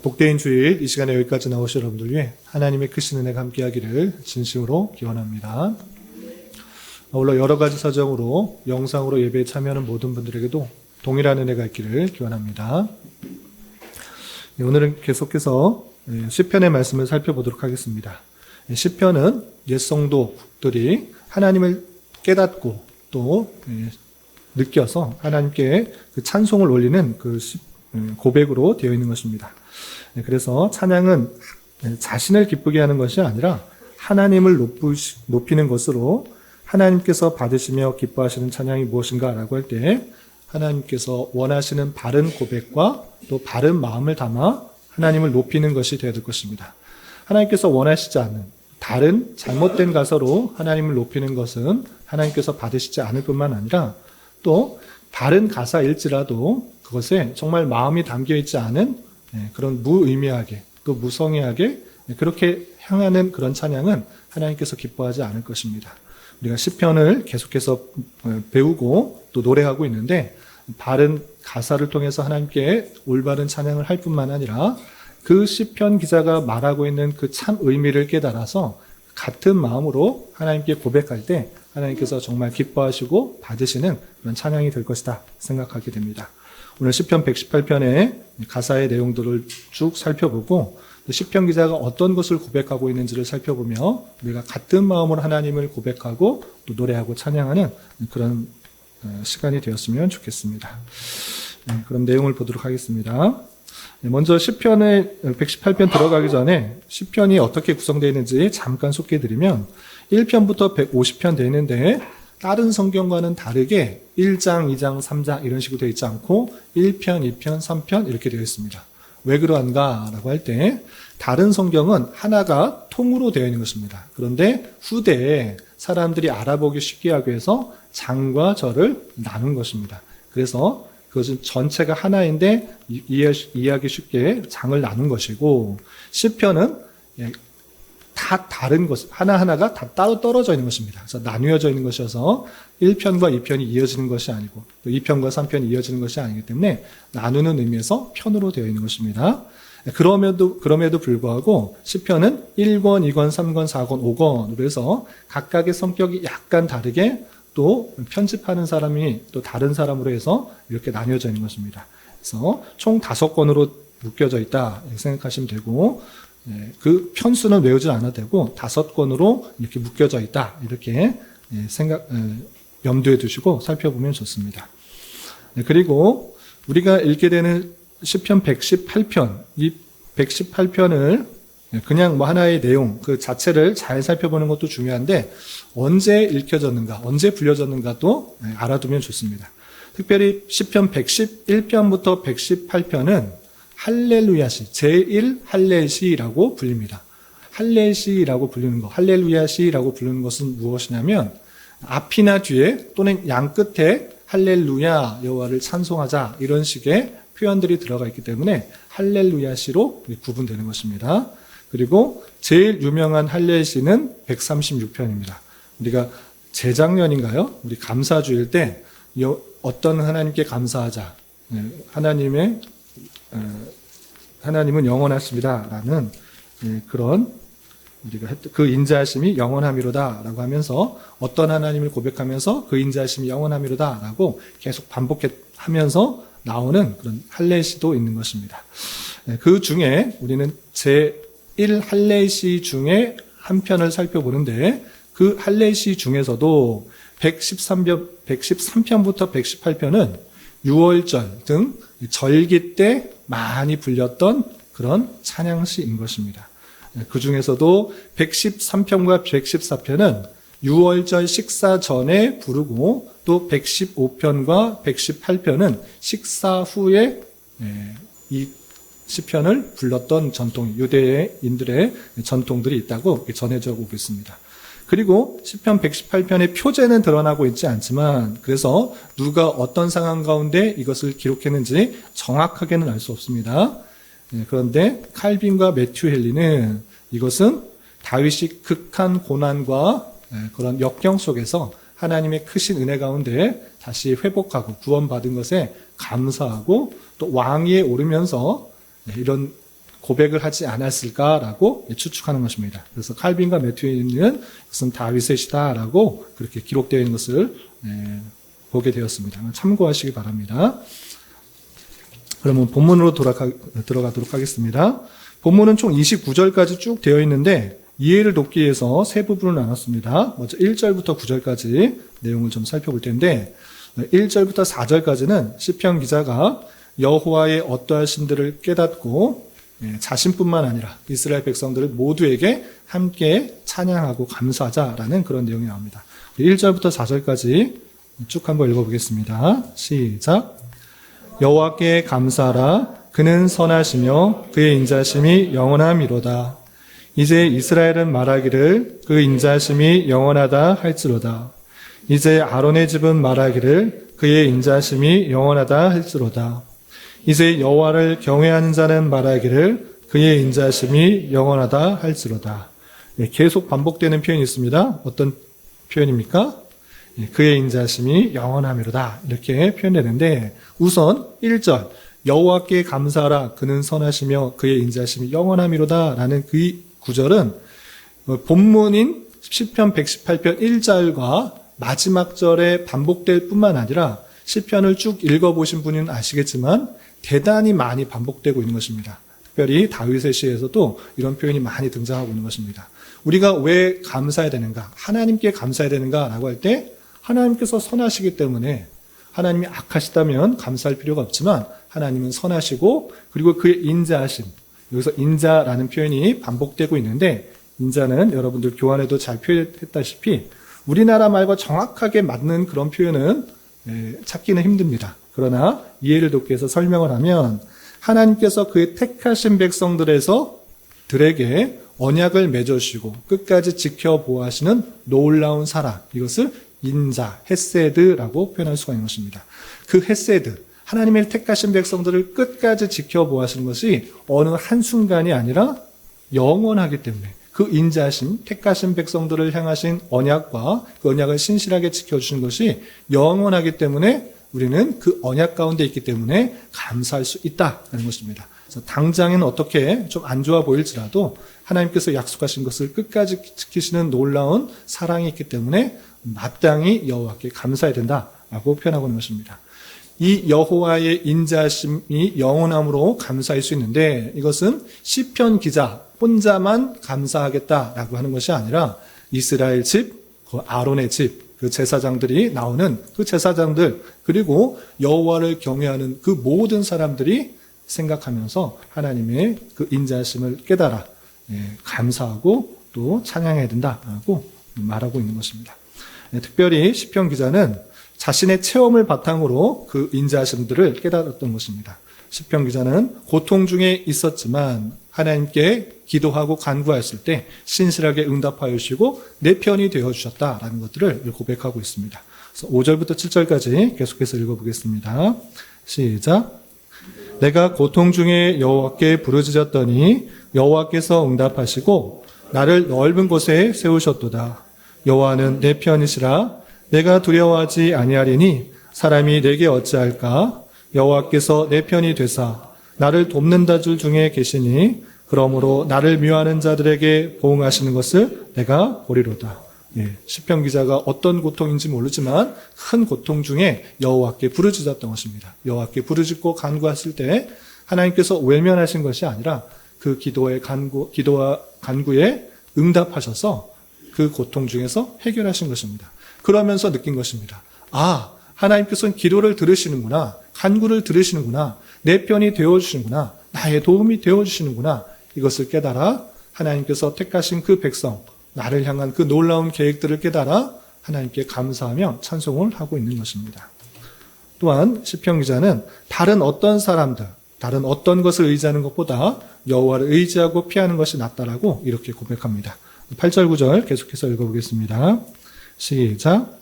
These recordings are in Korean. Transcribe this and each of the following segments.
복되인 주일 이 시간에 여기까지 나오신 여러분들 위해 하나님의 크신 은혜가 함께하기를 진심으로 기원합니다. 물론 여러 가지 사정으로 영상으로 예배에 참여하는 모든 분들에게도 동일한 은혜가 있기를 기원합니다. 오늘은 계속해서 시편의 말씀을 살펴보도록 하겠습니다. 시편은 옛 성도들이 하나님을 깨닫고 또 느껴서 하나님께 그 찬송을 올리는 그 고백으로 되어 있는 것입니다. 그래서 찬양은 자신을 기쁘게 하는 것이 아니라 하나님을 높이는 것으로 하나님께서 받으시며 기뻐하시는 찬양이 무엇인가라고 할 때 하나님께서 원하시는 바른 고백과 또 바른 마음을 담아 하나님을 높이는 것이 되어야 될 것입니다. 하나님께서 원하시지 않는 다른 잘못된 가사로 하나님을 높이는 것은 하나님께서 받으시지 않을 뿐만 아니라 또 바른 가사일지라도 그것에 정말 마음이 담겨있지 않은 그런 무의미하게 또 무성의하게 그렇게 향하는 그런 찬양은 하나님께서 기뻐하지 않을 것입니다. 우리가 시편을 계속해서 배우고 또 노래하고 있는데 바른 가사를 통해서 하나님께 올바른 찬양을 할 뿐만 아니라 그 시편 기자가 말하고 있는 그 참 의미를 깨달아서 같은 마음으로 하나님께 고백할 때 하나님께서 정말 기뻐하시고 받으시는 그런 찬양이 될 것이다 생각하게 됩니다. 오늘 시편 118편의 가사의 내용들을 쭉 살펴보고 시편 기자가 어떤 것을 고백하고 있는지를 살펴보며 우리가 같은 마음으로 하나님을 고백하고 또 노래하고 찬양하는 그런 시간이 되었으면 좋겠습니다. 그럼 내용을 보도록 하겠습니다. 먼저 시편의 118편 들어가기 전에 시편이 어떻게 구성되어 있는지 잠깐 소개해드리면 1편부터 150편 되어 있는데 다른 성경과는 다르게 1장, 2장, 3장 이런 식으로 되어 있지 않고 1편, 2편, 3편 이렇게 되어 있습니다. 왜 그러한가 라고 할 때 다른 성경은 하나가 통으로 되어 있는 것입니다. 그런데 후대에 사람들이 알아보기 쉽게 하기 위해서 장과 절을 나눈 것입니다. 그래서 그것은 전체가 하나인데 이해하기 쉽게 장을 나눈 것이고 시편은 다 다른 것, 하나하나가 다 따로 떨어져 있는 것입니다. 그래서 나뉘어져 있는 것이어서 1편과 2편이 이어지는 것이 아니고 또 2편과 3편이 이어지는 것이 아니기 때문에 나누는 의미에서 편으로 되어 있는 것입니다. 그럼에도 불구하고 시편은 1권, 2권, 3권, 4권, 5권으로 해서 각각의 성격이 약간 다르게 또 편집하는 사람이 또 다른 사람으로 해서 이렇게 나뉘어져 있는 것입니다. 그래서 총 5권으로 묶여져 있다 이렇게 생각하시면 되고 그 편수는 외우지 않아도 되고 5권으로 이렇게 묶여져 있다 이렇게 염두에 두시고 살펴보면 좋습니다. 그리고 우리가 읽게 되는 시편 118편 이 118편을 그냥 뭐 하나의 내용 그 자체를 잘 살펴보는 것도 중요한데 언제 읽혀졌는가 언제 불려졌는가도 알아두면 좋습니다. 특별히 시편 111편부터 118편은 할렐루야시, 제1 할렐시라고 불립니다. 할렐시라고 불리는 것, 할렐루야시라고 부르는 것은 무엇이냐면 앞이나 뒤에 또는 양 끝에 할렐루야 여호와를 찬송하자 이런 식의 표현들이 들어가 있기 때문에 할렐루야시로 구분되는 것입니다. 그리고 제일 유명한 할렐시는 136편입니다. 우리가 재작년인가요? 우리 감사주일 때 어떤 하나님께 감사하자. 하나님은 영원하십니다라는 그런 우리가 그 인자하심이 영원함이로다라고 하면서 어떤 하나님을 고백하면서 그 인자하심이 영원함이로다라고 계속 반복하면서 나오는 그런 할례시도 있는 것입니다. 그 중에 우리는 제1 할례시 중에 한 편을 살펴보는데 그 할례시 중에서도 113편부터 118편은 유월절 등 절기 때 많이 불렸던 그런 찬양시인 것입니다. 그 중에서도 113편과 114편은 유월절 식사 전에 부르고 또 115편과 118편은 식사 후에 이 시편을 불렀던 전통, 유대인들의 전통들이 있다고 전해져 오고 있습니다. 그리고 시편 118편의 표제는 드러나고 있지 않지만 그래서 누가 어떤 상황 가운데 이것을 기록했는지 정확하게는 알 수 없습니다. 그런데 칼빈과 매튜 헨리는 이것은 다윗이 극한 고난과 그런 역경 속에서 하나님의 크신 은혜 가운데 다시 회복하고 구원받은 것에 감사하고 또 왕위에 오르면서 이런 고백을 하지 않았을까라고 추측하는 것입니다. 그래서 칼빈과 매튜는 이것은 다윗의시다라고 그렇게 기록되어 있는 것을 보게 되었습니다. 참고하시기 바랍니다. 그러면 본문으로 들어가도록 하겠습니다. 본문은 총 29절까지 쭉 되어 있는데 이해를 돕기 위해서 세 부분을 나눴습니다. 먼저 1절부터 9절까지 내용을 좀 살펴볼 텐데 1절부터 4절까지는 시편 기자가 여호와의 어떠하심들을 깨닫고 자신뿐만 아니라 이스라엘 백성들을 모두에게 함께 찬양하고 감사하자라는 그런 내용이 나옵니다. 1절부터 4절까지 쭉 한번 읽어보겠습니다. 시작. 여호와께 감사하라. 그는 선하시며 그의 인자심이 영원함이로다. 이제 이스라엘은 말하기를 그 인자심이 영원하다 할지로다. 이제 아론의 집은 말하기를 그의 인자심이 영원하다 할지로다. 이제 여호와를 경외하는 자는 말하기를 그의 인자심이 영원하다 할지로다. 계속 반복되는 표현이 있습니다. 어떤 표현입니까? 그의 인자심이 영원함이로다. 이렇게 표현되는데 우선 1절 여호와께 감사하라. 그는 선하시며 그의 인자심이 영원함이로다. 라는 그 구절은 본문인 시편 118편 1절과 마지막 절에 반복될 뿐만 아니라 시편을 쭉 읽어보신 분은 아시겠지만 대단히 많이 반복되고 있는 것입니다. 특별히 다윗의 시에서도 이런 표현이 많이 등장하고 있는 것입니다. 우리가 왜 감사해야 되는가? 하나님께 감사해야 되는가라고 할 때 하나님께서 선하시기 때문에 하나님이 악하시다면 감사할 필요가 없지만 하나님은 선하시고 그리고 그의 인자하심, 여기서 인자라는 표현이 반복되고 있는데 인자는 여러분들 교환에도 잘 표현했다시피 우리나라 말과 정확하게 맞는 그런 표현은 찾기는 힘듭니다. 그러나 이해를 돕기 위해서 설명을 하면 하나님께서 그의 택하신 백성들에게 언약을 맺어주시고 끝까지 지켜보아하시는 놀라운 사랑, 이것을 인자, 헤세드라고 표현할 수가 있는 것입니다. 그 헤세드, 하나님의 택하신 백성들을 끝까지 지켜보아하시는 것이 어느 한순간이 아니라 영원하기 때문에 그 인자심, 택하신 백성들을 향하신 언약과 그 언약을 신실하게 지켜주시는 것이 영원하기 때문에 우리는 그 언약 가운데 있기 때문에 감사할 수 있다는 것입니다. 그래서 당장은 어떻게 좀 안 좋아 보일지라도 하나님께서 약속하신 것을 끝까지 지키시는 놀라운 사랑이 있기 때문에 마땅히 여호와께 감사해야 된다라고 표현하고 있는 것입니다. 이 여호와의 인자심이 영원함으로 감사할 수 있는데 이것은 시편 기자 혼자만 감사하겠다라고 하는 것이 아니라 이스라엘 집, 그 아론의 집, 그 제사장들이 나오는 그 제사장들 그리고 여호와를 경외하는 그 모든 사람들이 생각하면서 하나님의 그 인자심을 깨달아 감사하고 또 찬양해야 된다라고 말하고 있는 것입니다. 특별히 시편 기자는 자신의 체험을 바탕으로 그 인자하심들을 깨달았던 것입니다. 시편 기자는 고통 중에 있었지만 하나님께 기도하고 간구하였을 때 신실하게 응답하여 주시고 내 편이 되어 주셨다라는 것들을 고백하고 있습니다. 그래서 5절부터 7절까지 계속해서 읽어보겠습니다. 시작. 내가 고통 중에 여호와께 부르짖었더니 여호와께서 응답하시고 나를 넓은 곳에 세우셨도다. 여호와는 내 편이시라. 내가 두려워하지 아니하리니 사람이 내게 어찌할까? 여호와께서 내 편이 되사 나를 돕는 자들 중에 계시니 그러므로 나를 미워하는 자들에게 보응하시는 것을 내가 보리로다. 시편 기자가 어떤 고통인지 모르지만 큰 고통 중에 여호와께 부르짖었던 것입니다. 여호와께 부르짖고 간구했을 때 하나님께서 외면하신 것이 아니라 그 기도와 간구에 응답하셔서 그 고통 중에서 해결하신 것입니다. 그러면서 느낀 것입니다. 아, 하나님께서는 기도를 들으시는구나. 간구를 들으시는구나. 내 편이 되어주시는구나. 나의 도움이 되어주시는구나. 이것을 깨달아 하나님께서 택하신 그 백성, 나를 향한 그 놀라운 계획들을 깨달아 하나님께 감사하며 찬송을 하고 있는 것입니다. 또한 시편 기자는 다른 어떤 사람들, 다른 어떤 것을 의지하는 것보다 여호와를 의지하고 피하는 것이 낫다라고 이렇게 고백합니다. 8절 9절 계속해서 읽어보겠습니다. 시작.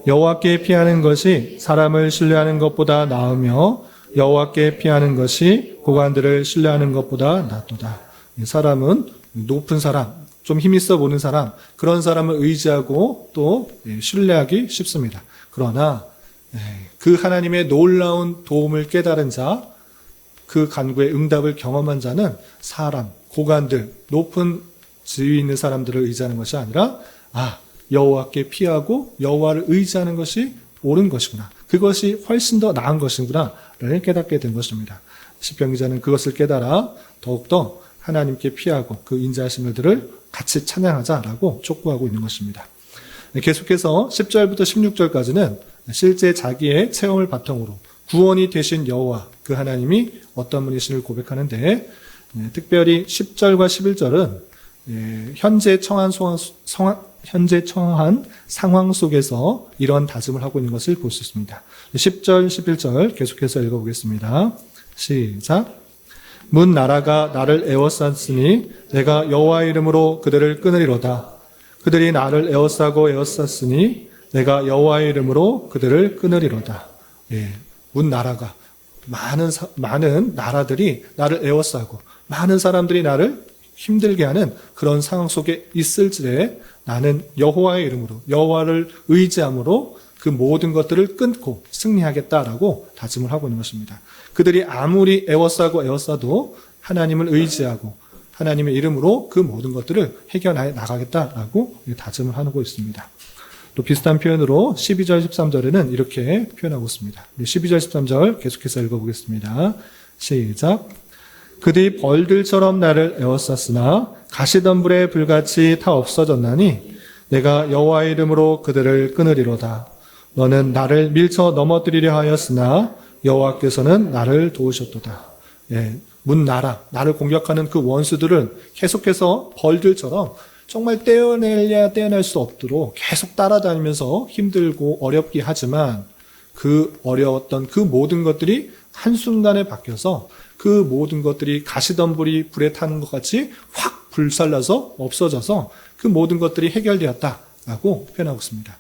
여호와께 피하는 것이 사람을 신뢰하는 것보다 나으며 여호와께 피하는 것이 고관들을 신뢰하는 것보다 낫도다. 사람은 높은 사람, 좀 힘있어 보는 사람, 그런 사람을 의지하고 또 신뢰하기 쉽습니다. 그러나 그 하나님의 놀라운 도움을 깨달은 자, 그 간구의 응답을 경험한 자는 사람, 고관들, 높은 지위 있는 사람들을 의지하는 것이 아니라 여호와께 피하고 여호와를 의지하는 것이 옳은 것이구나. 그것이 훨씬 더 나은 것이구나를 깨닫게 된 것입니다. 시편 기자는 그것을 깨달아 더욱더 하나님께 피하고 그 인자하신 일들을 같이 찬양하자라고 촉구하고 있는 것입니다. 계속해서 10절부터 16절까지는 실제 자기의 체험을 바탕으로 구원이 되신 여호와 그 하나님이 어떤 분이신을 고백하는데, 특별히 10절과 11절은 현재 처한 상황 속에서 이런 다짐을 하고 있는 것을 볼 수 있습니다. 10절, 11절 계속해서 읽어보겠습니다. 시작. 문 나라가 나를 에워쌌으니 내가 여호와의 이름으로 그들을 끊으리로다. 그들이 나를 에워쌌으니 내가 여호와의 이름으로 그들을 끊으리로다. 문 나라가 많은 나라들이 나를 에워싸고 많은 사람들이 나를 힘들게 하는 그런 상황 속에 있을지에 나는 여호와의 이름으로 여호와를 의지함으로 그 모든 것들을 끊고 승리하겠다라고 다짐을 하고 있는 것입니다. 그들이 아무리 에워싸도 하나님을 의지하고 하나님의 이름으로 그 모든 것들을 해결해 나가겠다라고 다짐을 하고 있습니다. 또 비슷한 표현으로 12절, 13절에는 이렇게 표현하고 있습니다. 12절, 13절 계속해서 읽어보겠습니다. 시작. 그들이 벌들처럼 나를 에워쌌으나 가시덤불에 불같이 다 없어졌나니 내가 여호와의 이름으로 그들을 끊으리로다. 너는 나를 밀쳐 넘어뜨리려 하였으나 여호와께서는 나를 도우셨도다. 문 나를 공격하는 그 원수들은 계속해서 벌들처럼 정말 떼어낼 수 없도록 계속 따라다니면서 힘들고 어렵게 하지만 그 어려웠던 그 모든 것들이 한순간에 바뀌어서 그 모든 것들이 가시덤불이 불에 타는 것 같이 확 불살라서 없어져서 그 모든 것들이 해결되었다라고 표현하고 있습니다.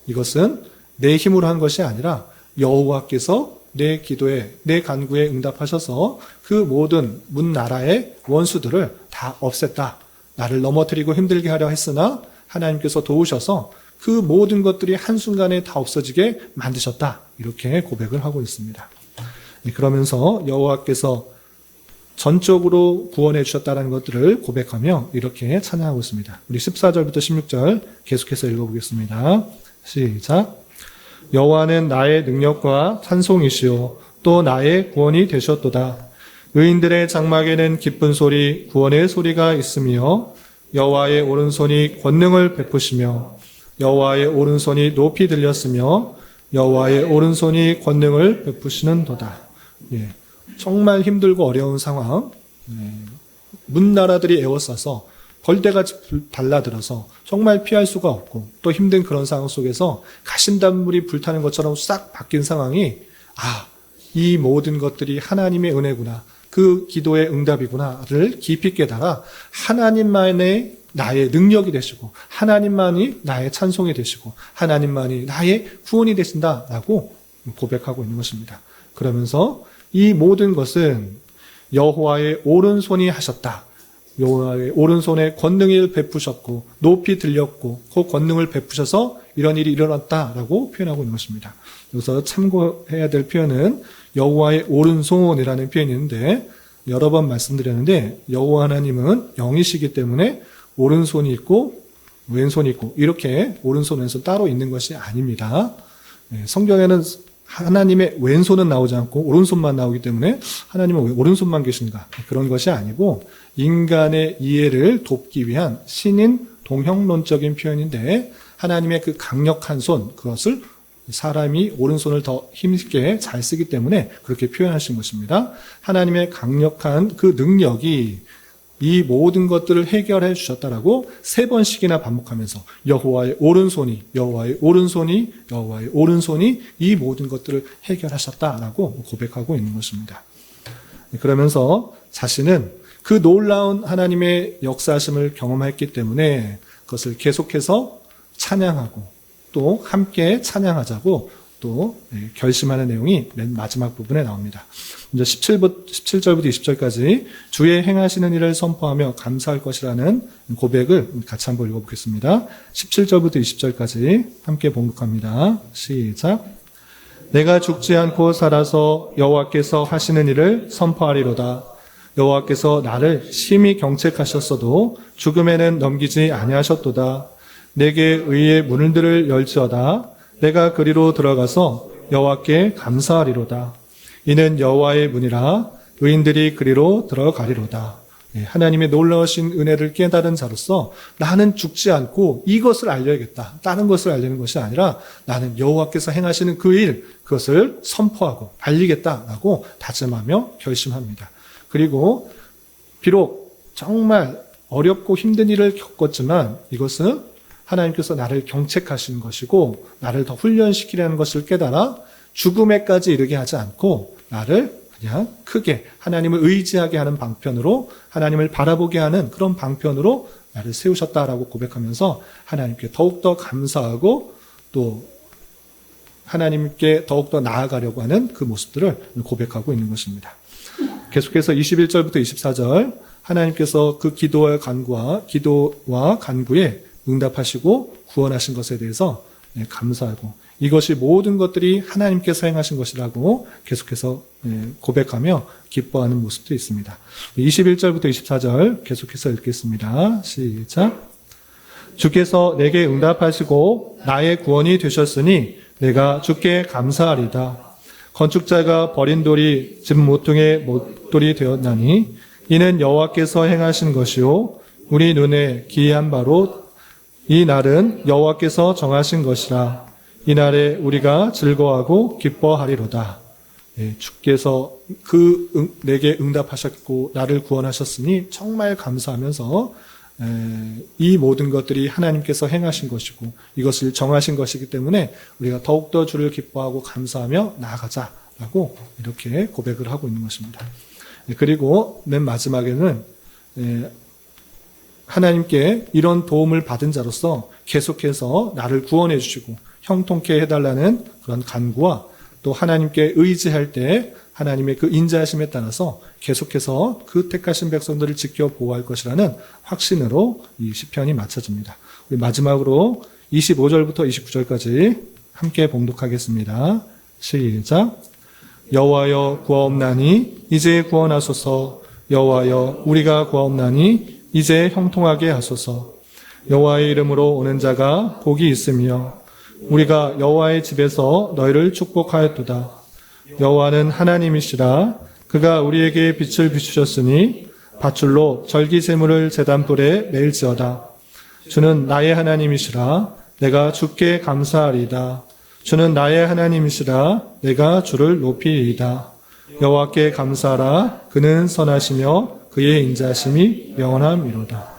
이것은 내 힘으로 한 것이 아니라 여호와께서 내 기도에, 내 간구에 응답하셔서 그 모든 문 나라의 원수들을 다 없앴다. 나를 넘어뜨리고 힘들게 하려 했으나 하나님께서 도우셔서 그 모든 것들이 한순간에 다 없어지게 만드셨다. 이렇게 고백을 하고 있습니다. 그러면서 여호와께서 전적으로 구원해 주셨다는 것들을 고백하며 이렇게 찬양하고 있습니다. 우리 14절부터 16절 계속해서 읽어보겠습니다. 시작. 여호와는 나의 능력과 찬송이시오 또 나의 구원이 되셨도다. 의인들의 장막에는 기쁜 소리, 구원의 소리가 있으며 여호와의 오른손이 권능을 베푸시며 여호와의 오른손이 높이 들렸으며 여호와의 오른손이 권능을 베푸시는도다. 정말 힘들고 어려운 상황, 문나라들이 에워싸서 벌떼같이 달라들어서 정말 피할 수가 없고 또 힘든 그런 상황 속에서 가신단물이 불타는 것처럼 싹 바뀐 상황이 이 모든 것들이 하나님의 은혜구나, 그 기도의 응답이구나를 깊이 깨달아 하나님만의 나의 능력이 되시고 하나님만이 나의 찬송이 되시고 하나님만이 나의 구원이 되신다라고 고백하고 있는 것입니다. 그러면서 이 모든 것은 여호와의 오른손이 하셨다. 여호와의 오른손에 권능을 베푸셨고 높이 들렸고 그 권능을 베푸셔서 이런 일이 일어났다라고 표현하고 있는 것입니다. 여기서 참고해야 될 표현은 여호와의 오른손이라는 표현이 있는데 여러 번 말씀드렸는데 여호와 하나님은 영이시기 때문에 오른손이 있고 왼손이 있고 이렇게 오른손 왼손 따로 있는 것이 아닙니다. 성경에는 하나님의 왼손은 나오지 않고 오른손만 나오기 때문에 하나님은 왜 오른손만 계신가? 그런 것이 아니고 인간의 이해를 돕기 위한 신인 동형론적인 표현인데 하나님의 그 강력한 손, 그것을 사람이 오른손을 더 힘있게 잘 쓰기 때문에 그렇게 표현하신 것입니다. 하나님의 강력한 그 능력이 이 모든 것들을 해결해 주셨다라고 3번씩이나 반복하면서 여호와의 오른손이 여호와의 오른손이 여호와의 오른손이 이 모든 것들을 해결하셨다라고 고백하고 있는 것입니다. 그러면서 자신은 그 놀라운 하나님의 역사하심을 경험했기 때문에 그것을 계속해서 찬양하고 또 함께 찬양하자고 또 결심하는 내용이 맨 마지막 부분에 나옵니다. 이제 17절부터 20절까지 주의 행하시는 일을 선포하며 감사할 것이라는 고백을 같이 한번 읽어보겠습니다. 17절부터 20절까지 함께 봉독합니다. 시작. 내가 죽지 않고 살아서 여호와께서 하시는 일을 선포하리로다. 여호와께서 나를 심히 경책하셨어도 죽음에는 넘기지 아니하셨도다. 내게 의의 문들을 열지어다. 내가 그리로 들어가서 여호와께 감사하리로다. 이는 여호와의 문이라 의인들이 그리로 들어가리로다. 하나님의 놀라우신 은혜를 깨달은 자로서 나는 죽지 않고 이것을 알려야겠다. 다른 것을 알리는 것이 아니라 나는 여호와께서 행하시는 그 일, 그것을 선포하고 알리겠다라고 다짐하며 결심합니다. 그리고 비록 정말 어렵고 힘든 일을 겪었지만 이것은 하나님께서 나를 경책하시는 것이고 나를 더 훈련시키려는 것을 깨달아 죽음에까지 이르게 하지 않고 나를 그냥 크게 하나님을 의지하게 하는 방편으로 하나님을 바라보게 하는 그런 방편으로 나를 세우셨다라고 고백하면서 하나님께 더욱더 감사하고 또 하나님께 더욱더 나아가려고 하는 그 모습들을 고백하고 있는 것입니다. 계속해서 21절부터 24절 하나님께서 그 기도와 간구에 응답하시고 구원하신 것에 대해서 감사하고 이것이 모든 것들이 하나님께서 행하신 것이라고 계속해서 고백하며 기뻐하는 모습도 있습니다. 21절부터 24절 계속해서 읽겠습니다. 시작. 주께서 내게 응답하시고 나의 구원이 되셨으니 내가 주께 감사하리다. 건축자가 버린 돌이 집 모퉁이의 못돌이 되었나니 이는 여호와께서 행하신 것이요 우리 눈에 기이한 바로 이 날은 여호와께서 정하신 것이라. 이 날에 우리가 즐거워하고 기뻐하리로다. 주께서 내게 응답하셨고 나를 구원하셨으니 정말 감사하면서 이 모든 것들이 하나님께서 행하신 것이고 이것을 정하신 것이기 때문에 우리가 더욱더 주를 기뻐하고 감사하며 나아가자라고 이렇게 고백을 하고 있는 것입니다. 그리고 맨 마지막에는 하나님께 이런 도움을 받은 자로서 계속해서 나를 구원해 주시고 형통케 해달라는 그런 간구와 또 하나님께 의지할 때 하나님의 그 인자하심에 따라서 계속해서 그 택하신 백성들을 지켜 보호할 것이라는 확신으로 이 시편이 마쳐집니다. 우리 마지막으로 25절부터 29절까지 함께 봉독하겠습니다. 시작. 여호와여 구하옵나니 이제 구원하소서. 여호와여 우리가 구하옵나니 이제 형통하게 하소서. 여호와의 이름으로 오는 자가 복이 있으며 우리가 여호와의 집에서 너희를 축복하였도다. 여호와는 하나님이시라. 그가 우리에게 빛을 비추셨으니 밧줄로 절기제물을 제단불에 매일지어다. 주는 나의 하나님이시라. 내가 주께 감사하리이다. 주는 나의 하나님이시라. 내가 주를 높이리이다. 여호와께 감사하라. 그는 선하시며 그의 인자하심이 영원함이로다.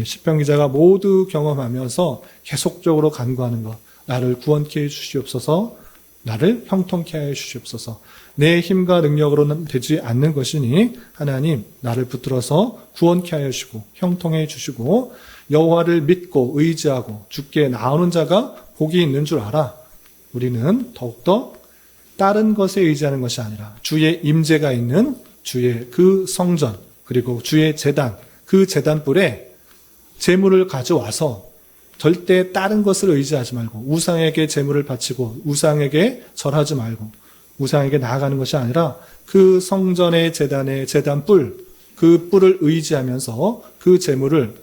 시편 기자가 모두 경험하면서 계속적으로 간구하는 것. 나를 구원케 해 주시옵소서. 나를 형통케 하여 주시옵소서. 내 힘과 능력으로는 되지 않는 것이니 하나님 나를 붙들어서 구원케 하여 주시고 형통해 주시고 여호와를 믿고 의지하고 주께 나오는 자가 복이 있는 줄 알아. 우리는 더욱더 다른 것에 의지하는 것이 아니라 주의 임재가 있는 주의 그 성전 그리고 주의 제단 그 제단불에 제물을 가져와서 절대 다른 것을 의지하지 말고 우상에게 제물을 바치고 우상에게 절하지 말고 우상에게 나아가는 것이 아니라 그 성전의 제단의 제단뿔 그 뿔을 의지하면서 그 제물을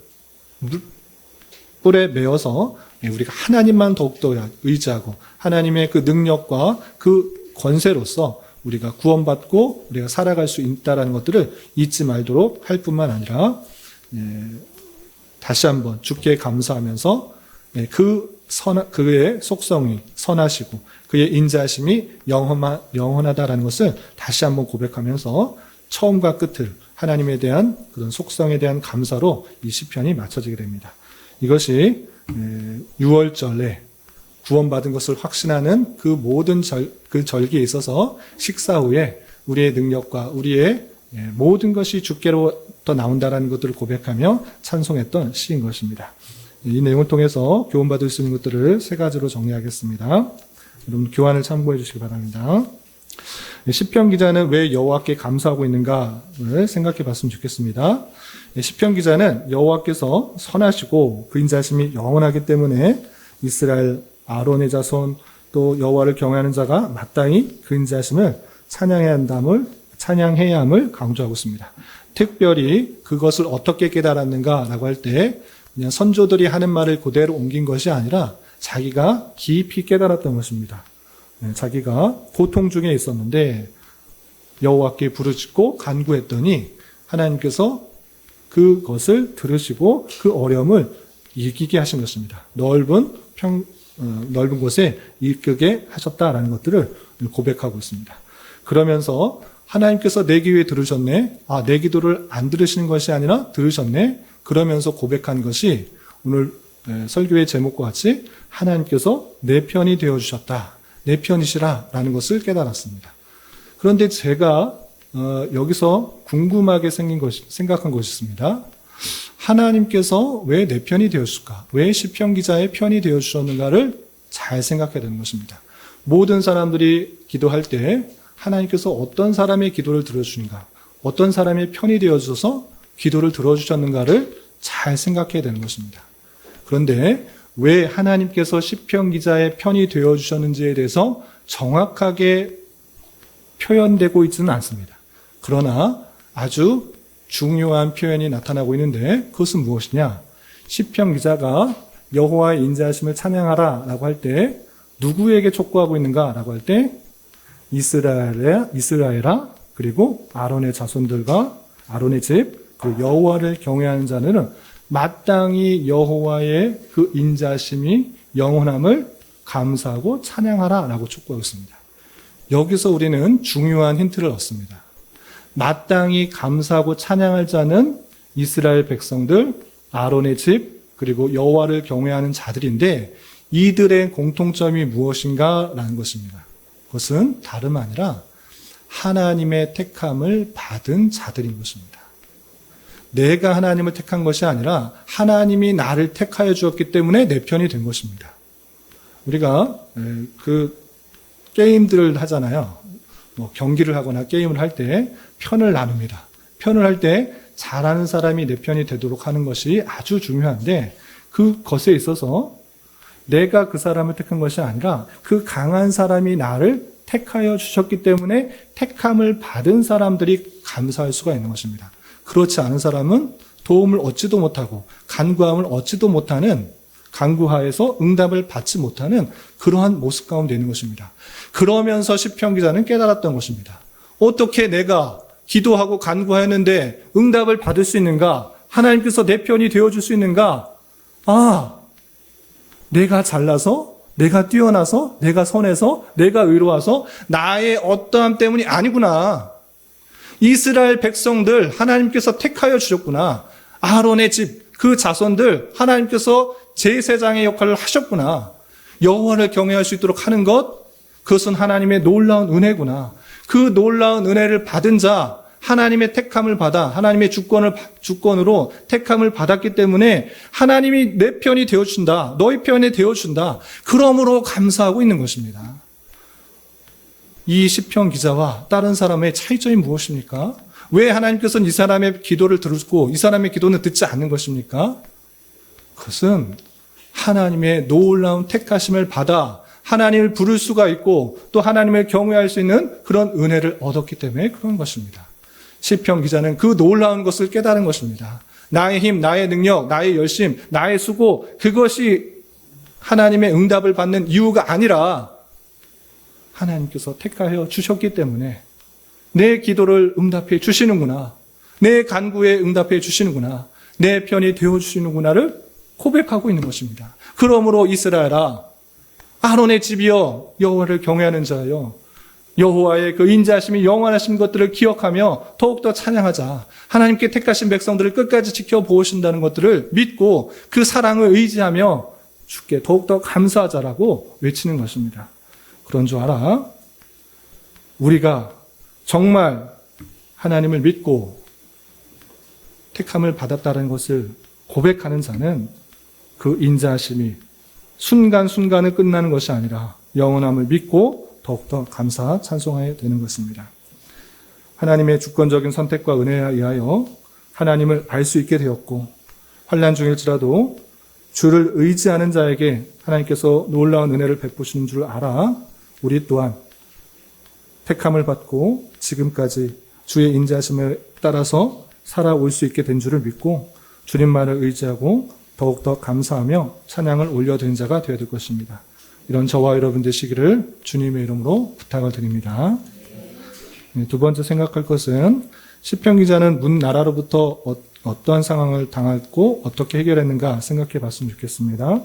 뿔에 메어서 우리가 하나님만 더욱더 의지하고 하나님의 그 능력과 그 권세로서 우리가 구원받고 우리가 살아갈 수 있다는 것들을 잊지 말도록 할 뿐만 아니라 다시 한번 주께 감사하면서 그의 속성이 선하시고 그의 인자하심이 영원하다라는 것을 다시 한번 고백하면서 처음과 끝을 하나님에 대한 그런 속성에 대한 감사로 이 시편이 마쳐지게 됩니다. 이것이 6월절에 구원받은 것을 확신하는 그 모든 그 절기에 있어서 식사 후에 우리의 능력과 우리의 모든 것이 주께로부터 나온다라는 것들을 고백하며 찬송했던 시인 것입니다. 이 내용을 통해서 교훈받을 수 있는 것들을 세 가지로 정리하겠습니다. 여러분 교환을 참고해 주시기 바랍니다. 시편 기자는 왜 여호와께 감사하고 있는가를 생각해 봤으면 좋겠습니다. 시편 기자는 여호와께서 선하시고 그 인자심이 영원하기 때문에 이스라엘 아론의 자손 또 여호와를 경외하는 자가 마땅히 그 인자하심을 찬양해야 함을 강조하고 있습니다. 특별히 그것을 어떻게 깨달았는가라고 할 때 그냥 선조들이 하는 말을 그대로 옮긴 것이 아니라 자기가 깊이 깨달았던 것입니다. 자기가 고통 중에 있었는데 여호와께 부르짖고 간구했더니 하나님께서 그것을 들으시고 그 어려움을 이기게 하신 것입니다. 넓은 곳에 이끌게 하셨다라는 것들을 고백하고 있습니다. 그러면서 하나님께서 내 기도에 들으셨네. 내 기도를 안 들으시는 것이 아니라 들으셨네. 그러면서 고백한 것이 오늘 설교의 제목과 같이 하나님께서 내 편이 되어주셨다. 내 편이시라 라는 것을 깨달았습니다. 그런데 제가 여기서 궁금하게 생각한 것이 있습니다. 하나님께서 왜 내 편이 되었을까? 왜 시편 기자의 편이 되어주셨는가를 잘 생각해야 되는 것입니다. 모든 사람들이 기도할 때 하나님께서 어떤 사람의 기도를 들어주는가, 어떤 사람의 편이 되어주셔서 기도를 들어주셨는가를 잘 생각해야 되는 것입니다. 그런데 왜 하나님께서 시편 기자의 편이 되어주셨는지에 대해서 정확하게 표현되고 있지는 않습니다. 그러나 아주 중요한 표현이 나타나고 있는데 그것은 무엇이냐? 시편 기자가 여호와의 인자하심을 찬양하라라고 할 때 누구에게 촉구하고 있는가라고 할 때 이스라엘아 그리고 아론의 자손들과 아론의 집 그 여호와를 경외하는 자는 마땅히 여호와의 그 인자하심이 영원함을 감사하고 찬양하라라고 촉구하고 있습니다. 여기서 우리는 중요한 힌트를 얻습니다. 마땅히 감사하고 찬양할 자는 이스라엘 백성들, 아론의 집, 그리고 여호와를 경외하는 자들인데 이들의 공통점이 무엇인가라는 것입니다. 그것은 다름 아니라 하나님의 택함을 받은 자들인 것입니다. 내가 하나님을 택한 것이 아니라 하나님이 나를 택하여 주었기 때문에 내 편이 된 것입니다. 우리가 그 게임들을 하잖아요. 경기를 하거나 게임을 할 때 편을 나눕니다. 편을 할 때 잘하는 사람이 내 편이 되도록 하는 것이 아주 중요한데 그것에 있어서 내가 그 사람을 택한 것이 아니라 그 강한 사람이 나를 택하여 주셨기 때문에 택함을 받은 사람들이 감사할 수가 있는 것입니다. 그렇지 않은 사람은 도움을 얻지도 못하고 간구함을 얻지도 못하는 간구하에서 응답을 받지 못하는 그러한 모습 가운데 있는 것입니다. 그러면서 시편 기자는 깨달았던 것입니다. 어떻게 내가 기도하고 간구하였는데 응답을 받을 수 있는가? 하나님께서 내 편이 되어줄 수 있는가? 내가 잘나서, 내가 뛰어나서, 내가 선해서, 내가 의로워서 나의 어떠함 때문이 아니구나. 이스라엘 백성들 하나님께서 택하여 주셨구나. 아론의 집, 그 자손들 하나님께서 제사장의 역할을 하셨구나. 여호와를 경외할 수 있도록 하는 것, 그것은 하나님의 놀라운 은혜구나. 그 놀라운 은혜를 받은 자, 하나님의 택함을 받아 하나님의 주권으로 택함을 받았기 때문에 하나님이 내 편이 되어준다. 너희 편이 되어준다. 그러므로 감사하고 있는 것입니다. 이 시편 기자와 다른 사람의 차이점이 무엇입니까? 왜 하나님께서는 이 사람의 기도를 들었고 이 사람의 기도는 듣지 않는 것입니까? 그것은 하나님의 놀라운 택하심을 받아 하나님을 부를 수가 있고 또 하나님을 경외할 수 있는 그런 은혜를 얻었기 때문에 그런 것입니다. 시편 기자는 그 놀라운 것을 깨달은 것입니다. 나의 힘, 나의 능력, 나의 열심, 나의 수고, 그것이 하나님의 응답을 받는 이유가 아니라 하나님께서 택하여 주셨기 때문에 내 기도를 응답해 주시는구나. 내 간구에 응답해 주시는구나. 내 편이 되어주시는구나를 고백하고 있는 것입니다. 그러므로 이스라엘아, 아론의 집이여, 여호와를 경외하는 자여, 여호와의 그 인자하심이 영원하신 것들을 기억하며 더욱더 찬양하자. 하나님께 택하신 백성들을 끝까지 지켜보신다는 것들을 믿고 그 사랑을 의지하며 주께 더욱더 감사하자라고 외치는 것입니다. 그런 줄 알아? 우리가 정말 하나님을 믿고 택함을 받았다는 것을 고백하는 자는 그 인자하심이 순간순간에 끝나는 것이 아니라 영원함을 믿고 더욱더 감사 찬송해야 되는 것입니다. 하나님의 주권적인 선택과 은혜에 의하여 하나님을 알 수 있게 되었고 환난 중일지라도 주를 의지하는 자에게 하나님께서 놀라운 은혜를 베푸시는 줄 알아 우리 또한 택함을 받고 지금까지 주의 인자하심에 따라서 살아올 수 있게 된 줄을 믿고 주님만을 의지하고 더욱더 감사하며 찬양을 올려드린 자가 되어야 될 것입니다. 이런 저와 여러분 되시기를 주님의 이름으로 부탁을 드립니다. 두 번째 생각할 것은 시편 기자는 문 나라로부터 어떠한 상황을 당했고 어떻게 해결했는가 생각해 봤으면 좋겠습니다.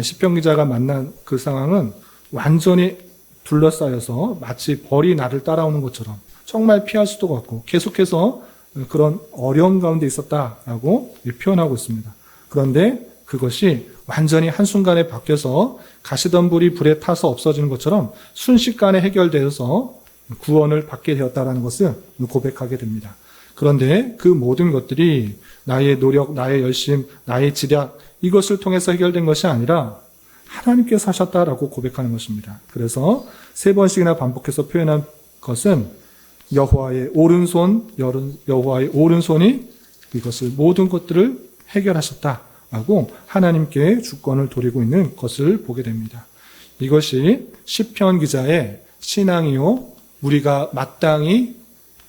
시편 기자가 만난 그 상황은 완전히 둘러싸여서 마치 벌이 나를 따라오는 것처럼 정말 피할 수도 없고 계속해서 그런 어려움 가운데 있었다라고 표현하고 있습니다. 그런데 그것이 완전히 한순간에 바뀌어서 가시던 불이 불에 타서 없어지는 것처럼 순식간에 해결되어서 구원을 받게 되었다는 것을 고백하게 됩니다. 그런데 그 모든 것들이 나의 노력, 나의 열심, 나의 지략 이것을 통해서 해결된 것이 아니라 하나님께서 하셨다라고 고백하는 것입니다. 그래서 3번씩이나 반복해서 표현한 것은 여호와의 오른손, 여호와의 오른손이 이것을 모든 것들을 해결하셨다라고 하나님께 주권을 돌리고 있는 것을 보게 됩니다. 이것이 시편 기자의 신앙이요 우리가 마땅히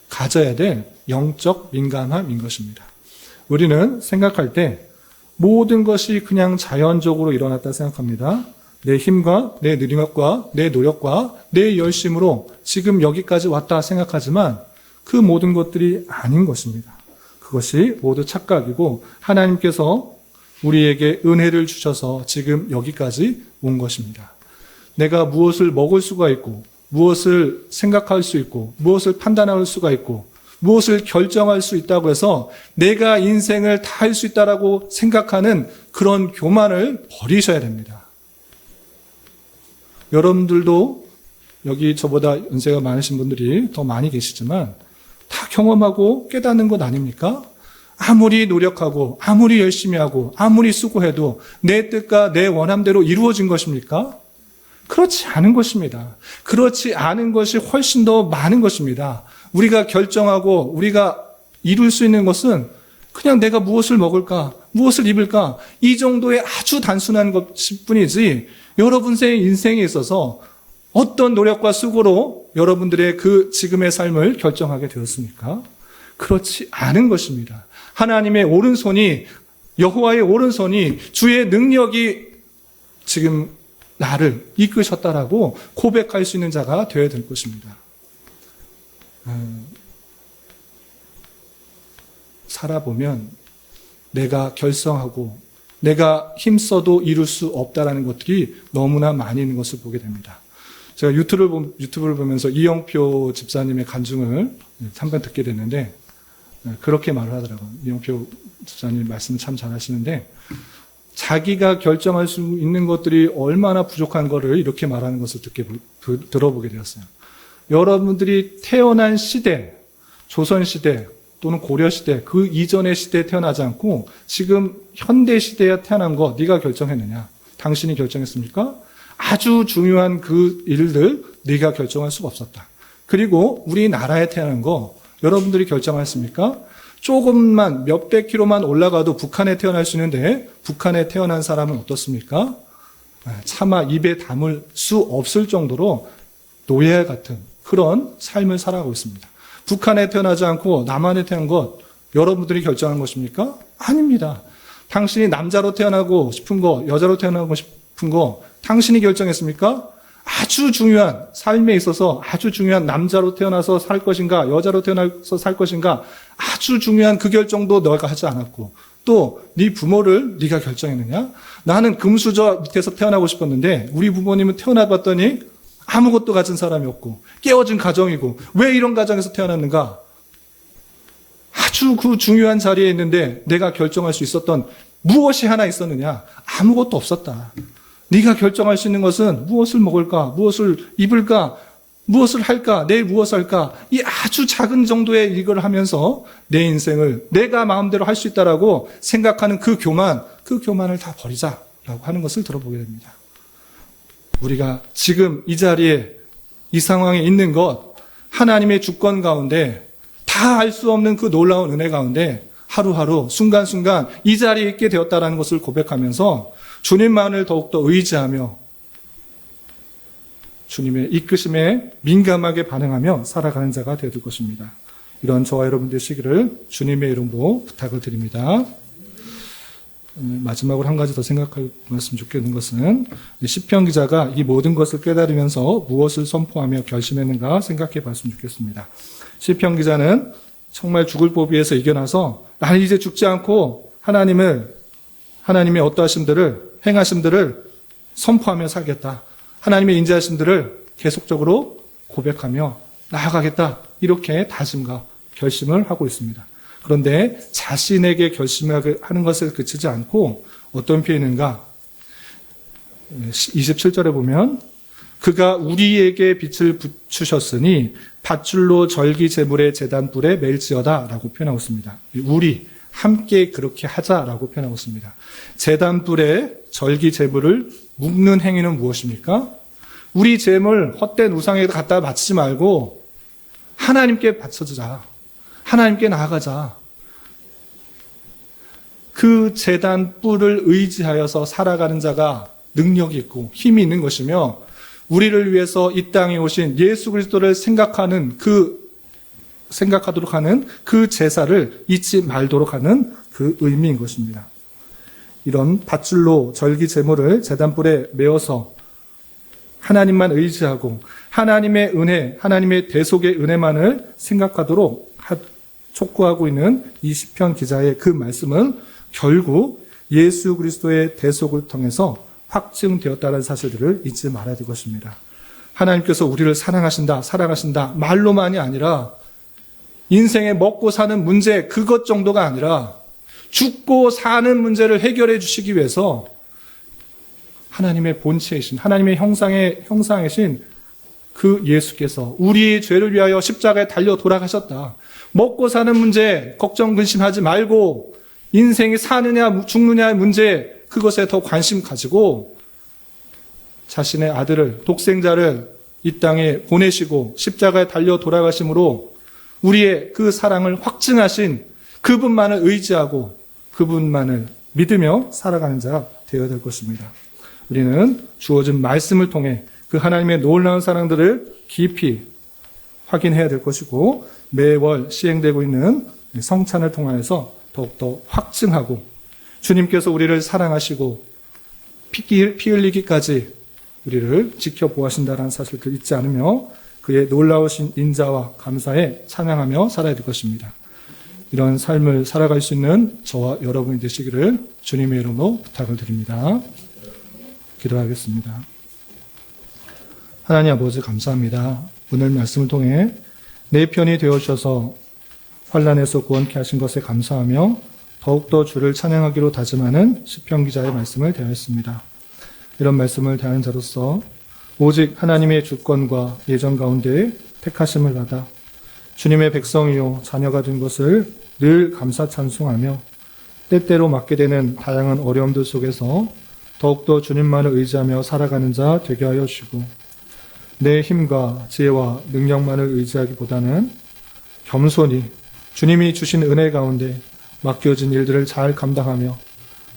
가져야 될 영적 민감함인 것입니다. 우리는 생각할 때 모든 것이 그냥 자연적으로 일어났다 생각합니다. 내 힘과 내 능력과 내 노력과 내 열심으로 지금 여기까지 왔다 생각하지만 그 모든 것들이 아닌 것입니다. 그것이 모두 착각이고 하나님께서 우리에게 은혜를 주셔서 지금 여기까지 온 것입니다. 내가 무엇을 먹을 수가 있고 무엇을 생각할 수 있고 무엇을 판단할 수가 있고 무엇을 결정할 수 있다고 해서 내가 인생을 다 할 수 있다라고 생각하는 그런 교만을 버리셔야 됩니다. 여러분들도 여기 저보다 연세가 많으신 분들이 더 많이 계시지만 다 경험하고 깨닫는 것 아닙니까? 아무리 노력하고 아무리 열심히 하고 아무리 수고해도 내 뜻과 내 원함대로 이루어진 것입니까? 그렇지 않은 것입니다. 그렇지 않은 것이 훨씬 더 많은 것입니다. 우리가 결정하고 우리가 이룰 수 있는 것은 그냥 내가 무엇을 먹을까, 무엇을 입을까 이 정도의 아주 단순한 것일 뿐이지 여러분의 인생에 있어서 어떤 노력과 수고로 여러분들의 그 지금의 삶을 결정하게 되었습니까? 그렇지 않은 것입니다. 하나님의 오른손이 여호와의 오른손이 주의 능력이 지금 나를 이끄셨다라고 고백할 수 있는 자가 되어야 될 것입니다. 살아보면 내가 결성하고 내가 힘써도 이룰 수 없다라는 것들이 너무나 많이 있는 것을 보게 됩니다. 제가 유튜브를 보면서 이영표 집사님의 간증을 잠깐 듣게 됐는데 그렇게 말을 하더라고요. 이영표 집사님 말씀을 참 잘하시는데 자기가 결정할 수 있는 것들이 얼마나 부족한 것을 이렇게 말하는 것을 들어보게 되었어요. 여러분들이 태어난 시대, 조선시대 또는 고려시대 그 이전의 시대에 태어나지 않고 지금 현대시대에 태어난 거 네가 결정했느냐? 당신이 결정했습니까? 아주 중요한 그 일들 네가 결정할 수가 없었다. 그리고 우리나라에 태어난 거 여러분들이 결정했습니까? 조금만 몇백 킬로만 올라가도 북한에 태어날 수 있는데 북한에 태어난 사람은 어떻습니까? 차마 입에 담을 수 없을 정도로 노예 같은 그런 삶을 살아가고 있습니다. 북한에 태어나지 않고 남한에 태어난 것 여러분들이 결정한 것입니까? 아닙니다. 당신이 남자로 태어나고 싶은 거, 여자로 태어나고 싶은 거 당신이 결정했습니까? 아주 중요한 삶에 있어서 아주 중요한 남자로 태어나서 살 것인가 여자로 태어나서 살 것인가 아주 중요한 그 결정도 너가 하지 않았고 또 네 부모를 네가 결정했느냐? 나는 금수저 밑에서 태어나고 싶었는데 우리 부모님은 태어나봤더니 아무것도 가진 사람이 없고 깨어진 가정이고 왜 이런 가정에서 태어났는가? 아주 그 중요한 자리에 있는데 내가 결정할 수 있었던 무엇이 하나 있었느냐? 아무것도 없었다. 네가 결정할 수 있는 것은 무엇을 먹을까? 무엇을 입을까? 무엇을 할까? 내일 무엇을 할까? 이 아주 작은 정도의 이걸 하면서 내 인생을 내가 마음대로 할 수 있다라고 생각하는 그 교만을 다 버리자라고 하는 것을 들어보게 됩니다. 우리가 지금 이 자리에 이 상황에 있는 것 하나님의 주권 가운데 다 알 수 없는 그 놀라운 은혜 가운데 하루하루 순간순간 이 자리에 있게 되었다는 것을 고백하면서 주님만을 더욱더 의지하며 주님의 이끄심에 민감하게 반응하며 살아가는 자가 되어줄 것입니다. 이런 저와 여러분 되시기를 주님의 이름으로 부탁을 드립니다. 마지막으로 한 가지 더 생각하고 말씀 좋겠는 것은 시편 기자가 이 모든 것을 깨달으면서 무엇을 선포하며 결심했는가 생각해 봤으면 좋겠습니다. 시편 기자는 정말 죽을 보비에서 이겨나서 나는 이제 죽지 않고 하나님의 어떠하심들을 행하심들을 선포하며 살겠다. 하나님의 인자하심들을 계속적으로 고백하며 나아가겠다. 이렇게 다짐과 결심을 하고 있습니다. 그런데 자신에게 결심하는 것에 그치지 않고 어떤 표현인가? 27절에 보면 그가 우리에게 빛을 비추셨으니 밧줄로 절기 제물의 제단불에 맬지어다 라고 표현하고 있습니다. 우리 함께 그렇게 하자라고 표현하고 있습니다. 제단불에 절기 제물을 묶는 행위는 무엇입니까? 우리 제물 헛된 우상에 갖다 바치지 말고 하나님께 바쳐주자. 하나님께 나아가자. 그 제단 뿔을 의지하여서 살아가는 자가 능력이 있고 힘이 있는 것이며 우리를 위해서 이 땅에 오신 예수 그리스도를 생각하도록 하는 그 제사를 잊지 말도록 하는 그 의미인 것입니다. 이런 밧줄로 절기 제물을 제단불에 메어서 하나님만 의지하고 하나님의 은혜, 하나님의 대속의 은혜만을 생각하도록 촉구하고 있는 이 시편 기자의 그 말씀은 결국 예수 그리스도의 대속을 통해서 확증되었다는 사실들을 잊지 말아야 될 것입니다. 하나님께서 우리를 사랑하신다 말로만이 아니라 인생에 먹고 사는 문제 그것 정도가 아니라 죽고 사는 문제를 해결해 주시기 위해서 하나님의 본체이신 하나님의 형상이신 그 예수께서 우리의 죄를 위하여 십자가에 달려 돌아가셨다. 먹고 사는 문제 걱정 근심하지 말고 인생이 사느냐 죽느냐의 문제 그것에 더 관심 가지고 자신의 아들을 독생자를 이 땅에 보내시고 십자가에 달려 돌아가심으로 우리의 그 사랑을 확증하신 그분만을 의지하고 그분만을 믿으며 살아가는 자가 되어야 될 것입니다. 우리는 주어진 말씀을 통해 그 하나님의 놀라운 사랑들을 깊이 확인해야 될 것이고 매월 시행되고 있는 성찬을 통하여서 더욱더 확증하고 주님께서 우리를 사랑하시고 피 흘리기까지 우리를 지켜보아신다는 사실을 잊지 않으며 그의 놀라우신 인자와 감사에 찬양하며 살아야 될 것입니다. 이런 삶을 살아갈 수 있는 저와 여러분이 되시기를 주님의 이름으로 부탁을 드립니다. 기도하겠습니다. 하나님 아버지 감사합니다. 오늘 말씀을 통해 내 편이 되어주셔서 환난에서 구원케 하신 것에 감사하며 더욱더 주를 찬양하기로 다짐하는 시편 기자의 말씀을 대하였습니다. 이런 말씀을 대하는 자로서 오직 하나님의 주권과 예정 가운데 택하심을 받아 주님의 백성이요 자녀가 된 것을 늘 감사 찬송하며 때때로 맞게 되는 다양한 어려움들 속에서 더욱더 주님만을 의지하며 살아가는 자 되게 하여 주시고 내 힘과 지혜와 능력만을 의지하기보다는 겸손히 주님이 주신 은혜 가운데 맡겨진 일들을 잘 감당하며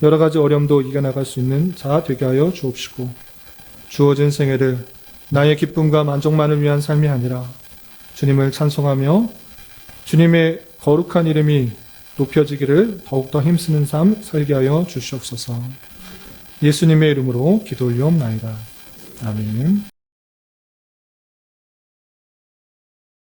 여러 가지 어려움도 이겨나갈 수 있는 자 되게 하여 주옵시고 주어진 생애를 나의 기쁨과 만족만을 위한 삶이 아니라 주님을 찬송하며 주님의 거룩한 이름이 높여지기를 더욱더 힘쓰는 삶 살게 하여 주시옵소서. 예수님의 이름으로 기도 올리옵나이다. 아멘.